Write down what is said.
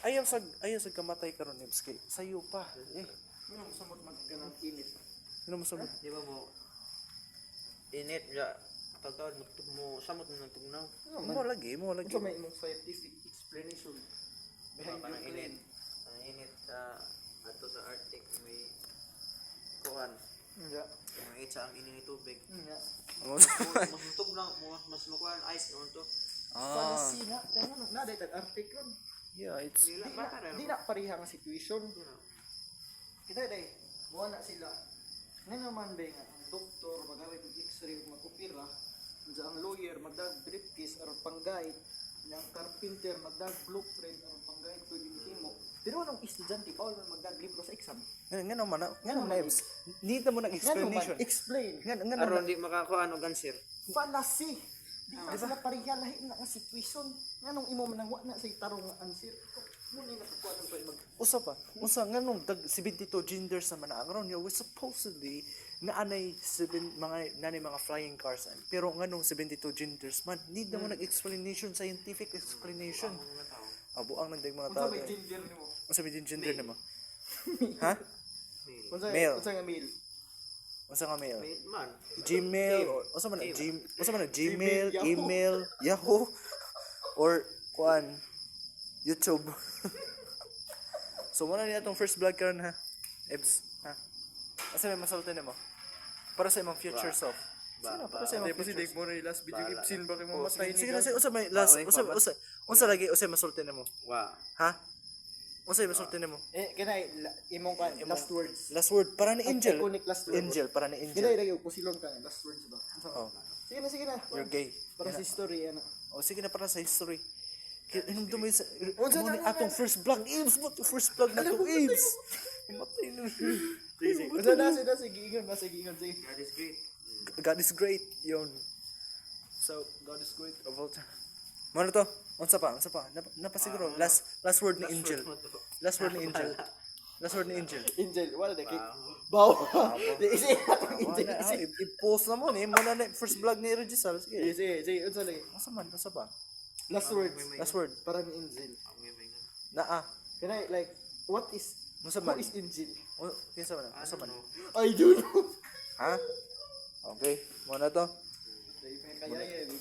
ayaw sa kamatay karon Ibs kay sayo pa. Yung samot magkanang init. Ano mo sa Di ba mo? Init ya. Tawtawad mo samot mo ng tugnaw. mo lagi. Ito may imong scientific explanation behind your Parang claim. init. Ang init ato sa Arctic may kuan. Nga. Mga itsa ang init tubig. Nga. Mas tugnaw mo mas makuan ice noon to. Fantasy na. Kaya na dahil Arctic ron. Yeah, it's Di na pareha nga situation. Kita day, buwan na sila. Ngayon naman ba nga, ang doktor, mag-awit ng x-ray, mag-opera, ang lawyer, magdag-briefcase, aron panggayit, ang carpenter, magdag-blueprint, aron panggayit, pwede mo. Pero anong estudyante, Paul, magdag-libro sa exam? nga naman Ibs. Need mo ng explanation. Explain. Nga Aron di makakuan og answer. Fallacy. Di ba sila pareha lahi na nga situation? Nga nung imo manangwa na sa tarong nga answer. Muna yung nakakuha ng pwede mag... Usa nga nung 72 genders naman na aron we supposedly naanay mga flying cars pero nga nung 72 genders man need mo ng explanation, scientific explanation. Abo ang nandag mga tao. Unsa may gender nimo? Unsa may gender nimo? Ha? Unsa Male. unsa nga male? Unsa nga male? Man. Gmail or unsa man Gmail, Gmail, Yahoo. email, Yahoo or kuan YouTube. So muna niya itong first vlog karon ha. Ebs, ha. Asa may masulti nimo? Para sa imong future self. Para sa imong future self. mo na last video ipsin ba kay mo Sige na, unsa may last unsa lagi unsa masulti nimo? Wa. Ha? Unsa may masulti nimo? Kanay imong kan last words. Last word para ni Angel. Iconic last word. Angel para ni Angel. Kanay lagi pusilon ka last words ba? Oh, Sige na. you're gay. Para sa story ano. Oh, sige na para sa history. Hinum dumoy sa Unsa mo na ni atong first vlog Ibs, mo to first vlog na to Ibs. Matay na. Unsa na sige ingon. God is great. God is great, yun. So, God is great of all time. Ano to? Unsa pa? Napasiguro. Last word ni Angel. Last word ni Angel. Angel, wala na kay. Baw. Di isi atong Angel. I-post na mo ni. Muna na first vlog ni Regisal. Sige. Sige, unsa lagi? Unsa ba? Last words. Last word. Para ni Angel. Naa. Kanay like what is Unsa who man? is Angel? Kinsa man? Unsa man? I don't know. Ha? Okay. Muna to. Kaya